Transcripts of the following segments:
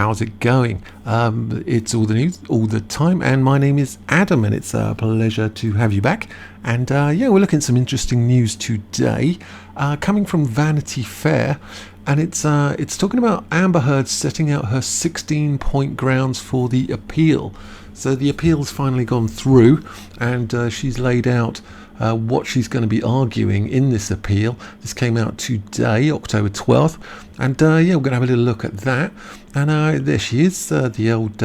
how's it going? It's all the news all the time, and my name is Adam, and it's a pleasure to have you back. And we're looking at some interesting news today, coming from Vanity Fair, and it's talking about Amber Heard setting out her 16-point grounds for the appeal. So the appeal's finally gone through, and she's laid out what she's going to be arguing in this appeal. This came out today, October 12th, and we're going to have a little look at that. And there she is, the old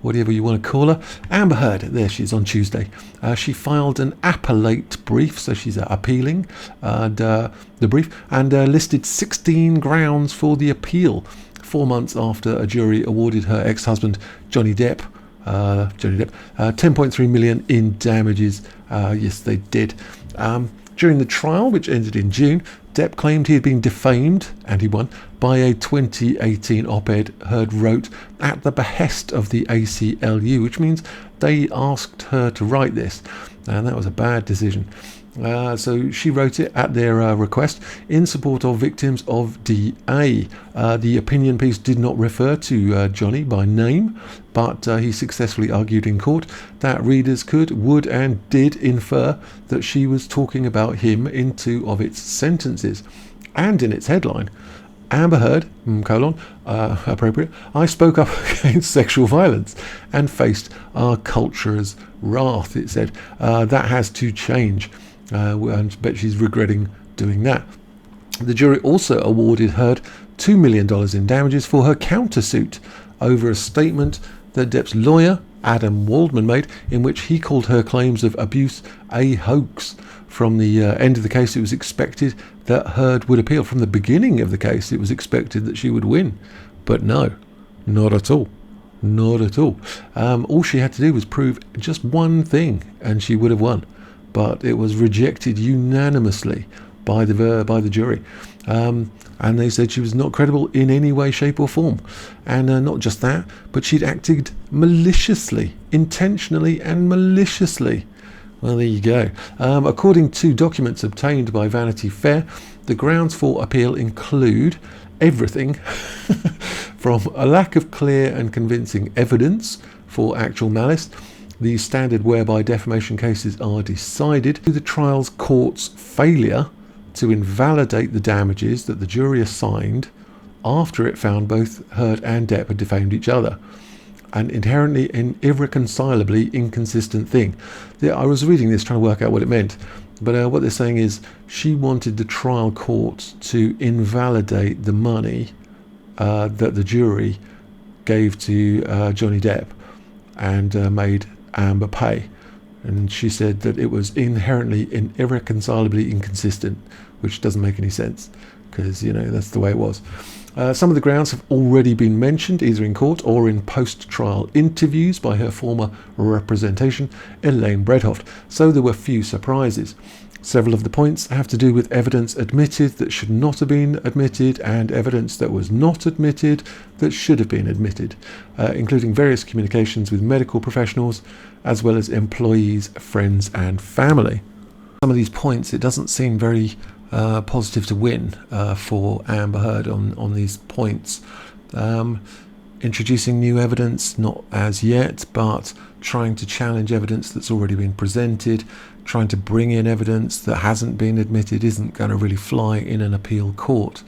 whatever you want to call her, Amber Heard. There she is on Tuesday. She filed an appellate brief, so she's appealing the brief, and listed 16 grounds for the appeal 4 months after a jury awarded her ex-husband Johnny Depp 10.3 million in damages. Yes, they did. During the trial, which ended in June, Depp claimed he had been defamed, and he won, by a 2018 op-ed Heard wrote at the behest of the ACLU, which means they asked her to write this, and that was a bad decision. So she wrote it at their request in support of victims of DA. The opinion piece did not refer to Johnny by name, but he successfully argued in court that readers would and did infer that she was talking about him in 2 of its sentences. And in its headline, Amber Heard, appropriate, I spoke up against sexual violence and faced our culture's wrath, it said. That has to change. And I bet she's regretting doing that. The jury also awarded Heard $2 million in damages for her countersuit over a statement that Depp's lawyer, Adam Waldman, made, in which he called her claims of abuse a hoax. From the end of the case, it was expected that Heard would appeal. From the beginning of the case, it was expected that she would win. But no, not at all. Not at all. All she had to do was prove just one thing, and she would have won. But it was rejected unanimously by the jury, and they said she was not credible in any way, shape or form. And not just that, but she'd acted maliciously, intentionally and maliciously. Well, there you go. According to documents obtained by Vanity Fair, the grounds for appeal include everything from a lack of clear and convincing evidence for actual malice, the standard whereby defamation cases are decided, to the trial's court's failure to invalidate the damages that the jury assigned after it found both Heard and Depp had defamed each other. An inherently and irreconcilably inconsistent thing. I was reading this trying to work out what it meant, but what they're saying is she wanted the trial court to invalidate the money that the jury gave to Johnny Depp and made Amber pay, and she said that it was inherently and irreconcilably inconsistent, which doesn't make any sense because that's the way it was. Some of the grounds have already been mentioned either in court or in post-trial interviews by her former representation, Elaine Bredhoft, so there were few surprises. Several of the points have to do with evidence admitted that should not have been admitted and evidence that was not admitted that should have been admitted, including various communications with medical professionals as well as employees, friends and family. Some of these points, it doesn't seem very positive to win for Amber Heard on these points. Introducing new evidence, not as yet, but trying to challenge evidence that's already been presented, trying to bring in evidence that hasn't been admitted isn't going to really fly in an appeal court.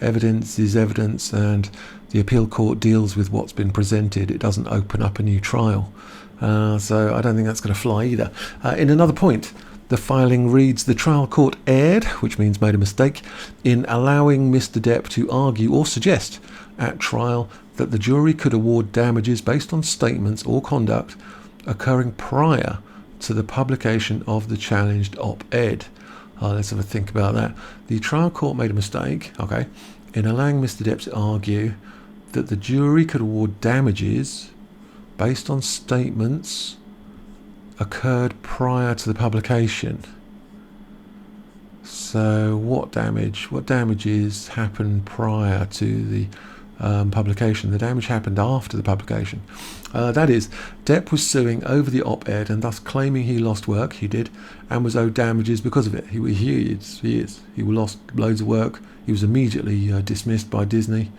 Evidence is evidence, and the appeal court deals with what's been presented. It doesn't open up a new trial. So I don't think that's going to fly either. In another point, the filing reads, the trial court erred, which means made a mistake, in allowing Mr. Depp to argue or suggest at trial that the jury could award damages based on statements or conduct occurring prior to the publication of the challenged op-ed. Let's have a think about that. The trial court made a mistake, in allowing Mr. Depp to argue that the jury could award damages based on statements occurred prior to the publication. So what damages happened prior to the publication? The damage happened after the publication. That is, Depp was suing over the op-ed and thus claiming he lost work, he did, and was owed damages because of it. He lost loads of work. He was immediately dismissed by Disney,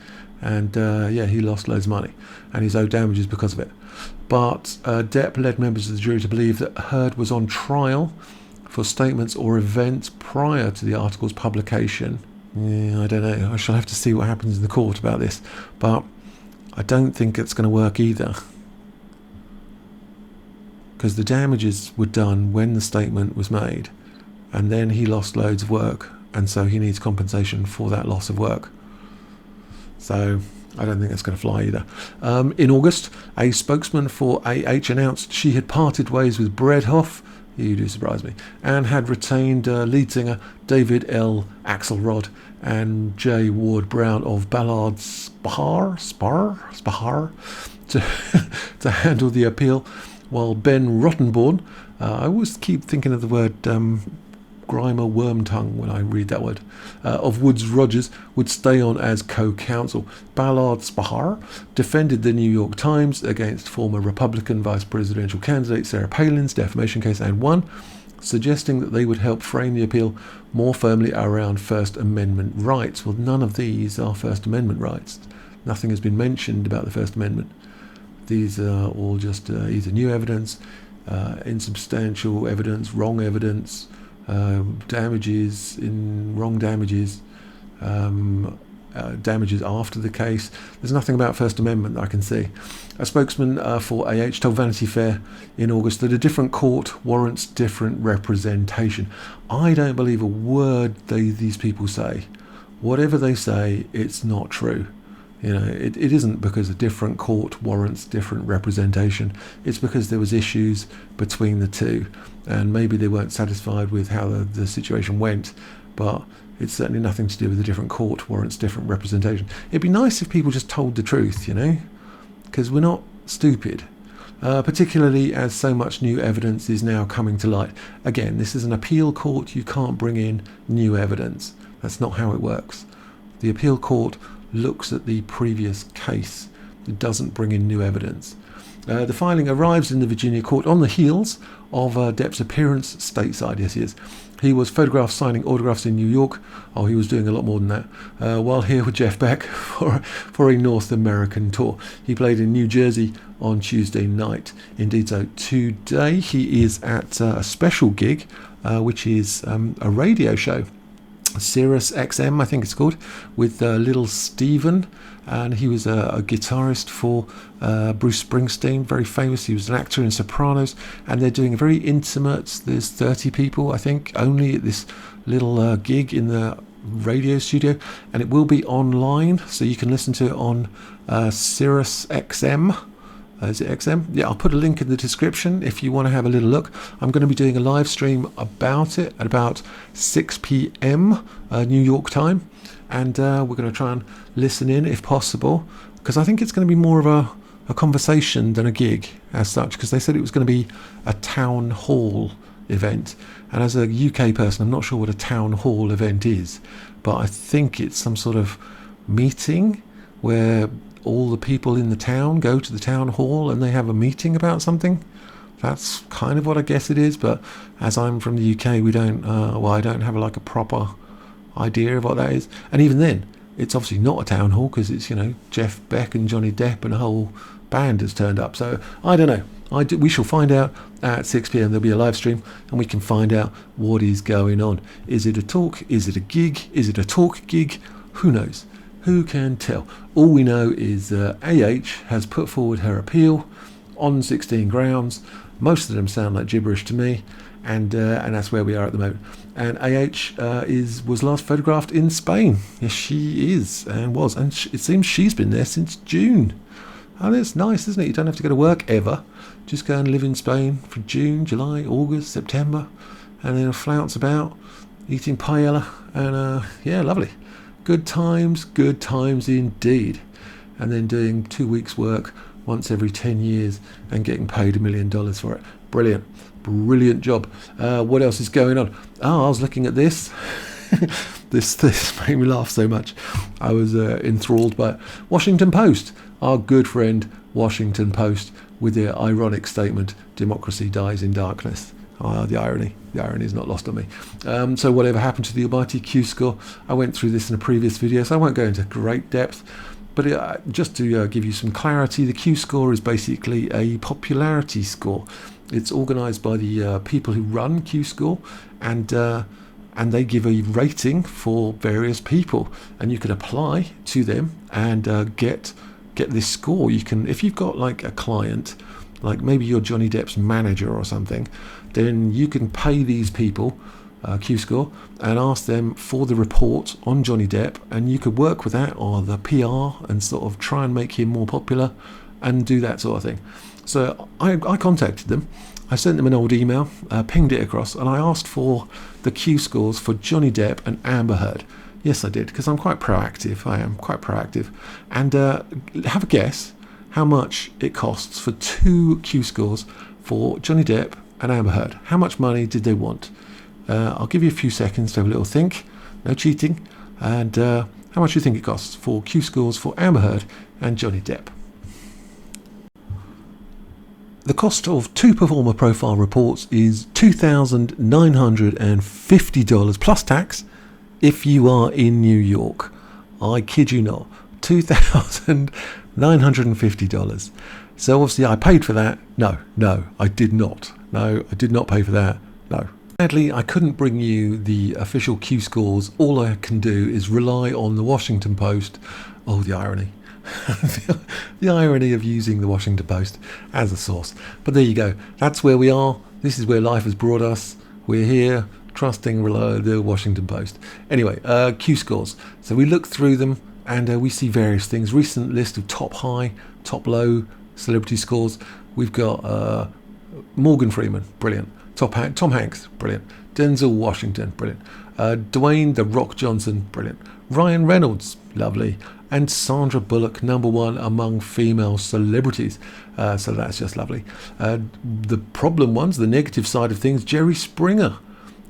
and yeah, he lost loads of money, and he's owed damages because of it. But Depp led members of the jury to believe that Heard was on trial for statements or events prior to the article's publication. Yeah, I don't know. I shall have to see what happens in the court about this, but I don't think it's going to work either, because the damages were done when the statement was made, and then he lost loads of work, and so he needs compensation for that loss of work. So I don't think that's going to fly either. In August, a spokesman for AH announced she had parted ways with Bredhoff, you do surprise me, and had retained lead singer David L. Axelrod and J. Ward Brown of Ballard Spahar to handle the appeal, while Ben Rottenborn, I always keep thinking of the word Grimer Wormtongue when I read that word, of Woods Rogers, would stay on as co-counsel. Ballard Spahar defended the New York Times against former Republican vice presidential candidate Sarah Palin's defamation case and won, suggesting that they would help frame the appeal more firmly around First Amendment rights. Well, none of these are First Amendment rights. Nothing has been mentioned about the First Amendment. These are all just either new evidence, insubstantial evidence, wrong evidence, damages in wrong damages, damages after the case. There's nothing about First Amendment that I can see. A spokesman for AH told Vanity Fair in August that a different court warrants different representation. I don't believe a word these people say. Whatever they say, it's not true. You know, it isn't because a different court warrants different representation. It's because there was issues between the two, and maybe they weren't satisfied with how the situation went, but it's certainly nothing to do with a different court warrants different representation. It'd be nice if people just told the truth, you know, because we're not stupid, particularly as so much new evidence is now coming to light. Again, this is an appeal court. You can't bring in new evidence. That's not how it works. The appeal court looks at the previous case. It doesn't bring in new evidence. The filing arrives in the Virginia court on the heels of Depp's appearance stateside. Yes, he is. He was photographed signing autographs in New York. Oh, he was doing a lot more than that. While here with Jeff Beck for a North American tour. He played in New Jersey on Tuesday night. Indeed, so today he is at a special gig, which is a radio show. Sirius XM, I think it's called, with Little Steven, and he was a guitarist for Bruce Springsteen, very famous. He was an actor in Sopranos, and they're doing a very intimate, there's 30 people I think only at this little gig in the radio studio, and it will be online, so you can listen to it on Sirius XM. Is it XM? Yeah, I'll put a link in the description if you want to have a little look. I'm going to be doing a live stream about it at about 6 p.m. New York time, and we're going to try and listen in if possible, because I think it's going to be more of a conversation than a gig as such, because they said it was going to be a town hall event, and as a UK person I'm not sure what a town hall event is, but I think it's some sort of meeting where all the people in the town go to the town hall and they have a meeting about something. That's kind of what I guess it is, but as I'm from the UK, we don't I don't have a proper idea of what that is. And even then, it's obviously not a town hall, because it's, you know, Jeff Beck and Johnny Depp and a whole band has turned up. So I don't know. We shall find out at 6 p.m. There'll be a live stream, and we can find out what is going on. Is it a talk? Is it a gig? Is it a talk gig? Who knows? Who can tell? All we know is AH has put forward her appeal on 16 grounds. Most of them sound like gibberish to me, and that's where we are at the moment. And AH was last photographed in Spain. Yes, she is, and was, and it seems she's been there since June. Oh, that's nice, isn't it? You don't have to go to work ever. Just go and live in Spain for June, July, August, September, and then flounce about eating paella, and yeah, lovely. Good times indeed. And then doing 2 weeks' work once every 10 years and getting paid $1 million for it. Brilliant job. What else is going on? I was looking at this. This made me laugh so much. I was enthralled by it. Washington Post, our good friend Washington Post, with their ironic statement, "Democracy dies in darkness." The irony is not lost on me. So whatever happened to the almighty Q score? I went through this in a previous video, so I won't go into great depth, But just to give you some clarity, the Q score is basically a popularity score. It's organised by the people who run Q score, and they give a rating for various people, and you can apply to them and get this score. You can, if you've got like a client, like maybe you're Johnny Depp's manager or something, then you can pay these people Q score and ask them for the report on Johnny Depp, and you could work with that or the PR and sort of try and make him more popular and do that sort of thing. So I contacted them. I sent them an old email, pinged it across, and I asked for the Q scores for Johnny Depp and Amber Heard. Yes, I did, because I'm quite proactive. I am quite proactive. And have a guess how much it costs for 2 Q scores for Johnny Depp and Amber Heard. How much money did they want? I'll give you a few seconds to have a little think. No cheating. And how much do you think it costs for Q scores for Amber Heard and Johnny Depp? The cost of 2 performer profile reports is $2,950 plus tax if you are in New York. I kid you not. $2,950. So obviously I paid for that. No, I did not. No, I did not pay for that. No. Sadly, I couldn't bring you the official Q scores. All I can do is rely on the Washington Post. Oh, the irony. The irony of using the Washington Post as a source. But there you go. That's where we are. This is where life has brought us. We're here, trusting the Washington Post. Anyway, Q scores. So we look through them and we see various things. Recent list of top high, top low celebrity scores. We've got Morgan Freeman, brilliant. Tom Hanks, brilliant. Denzel Washington, brilliant. Dwayne "The Rock" Johnson, brilliant. Ryan Reynolds, lovely. And Sandra Bullock, #1 among female celebrities. So that's just lovely. The problem ones, the negative side of things, Jerry Springer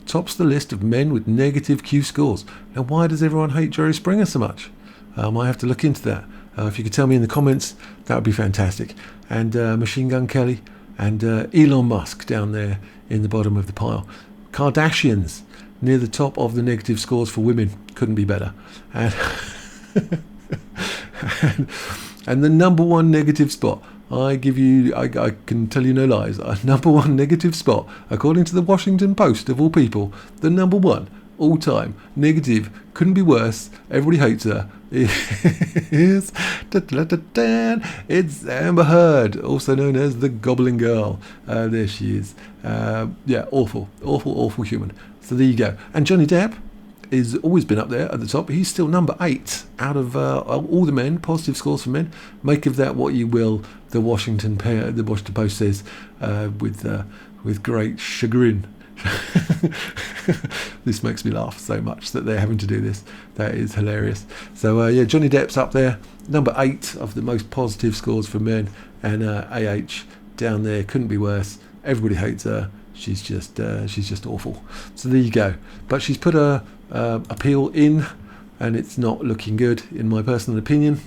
tops the list of men with negative Q scores. Now, why does everyone hate Jerry Springer so much? I might have to look into that. If you could tell me in the comments, that would be fantastic. And Machine Gun Kelly and Elon Musk down there in the bottom of the pile. Kardashians near the top of the negative scores for women. Couldn't be better. And and the #1 negative spot, I can tell you no lies, #1 negative spot, according to the Washington Post of all people, the #1 all time negative, couldn't be worse, everybody hates her, is it's Amber Heard, also known as the Goblin Girl. There she is. Yeah, awful human. So there you go. And Johnny Depp has always been up there at the top. He's still #8 out of all the men, positive scores for men. Make of that what you will. The Washington Post says with great chagrin. This makes me laugh so much that they're having to do this. That is hilarious. So yeah, Johnny Depp's up there, #8 of the most positive scores for men, and AH down there, couldn't be worse. Everybody hates her. She's just awful. So there you go. But she's put a appeal in, and it's not looking good in my personal opinion.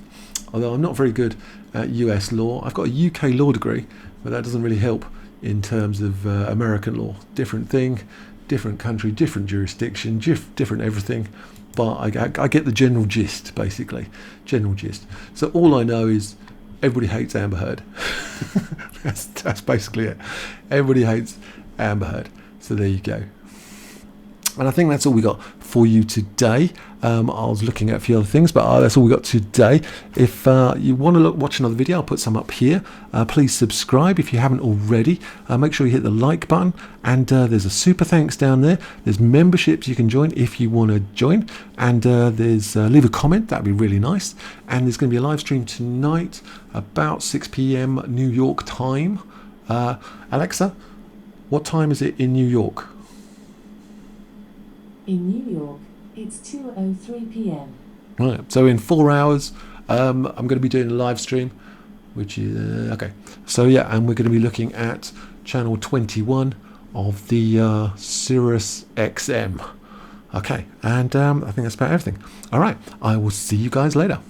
Although I'm not very good at US law. I've got a UK law degree, but that doesn't really help in terms of American law. Different thing, different country, different jurisdiction, different everything. But I get the general gist, basically. General gist. So all I know is everybody hates Amber Heard. That's basically it. Everybody hates Amber Heard. So there you go. And I think that's all we got for you today. I was looking at a few other things, but that's all we got today. If you want to watch another video, I'll put some up here. Please subscribe if you haven't already. Make sure you hit the like button, and there's a super thanks down there. There's memberships you can join if you want to join, and there's leave a comment. That'd be really nice. And there's going to be a live stream tonight about 6 p.m. New York time. Alexa, what time is it in New York? In New York, it's 2:03 p.m. Right, so in 4 hours, I'm going to be doing a live stream, which is okay. So yeah, and we're going to be looking at channel 21 of the Sirius XM. Okay, and I think that's about everything. All right, I will see you guys later.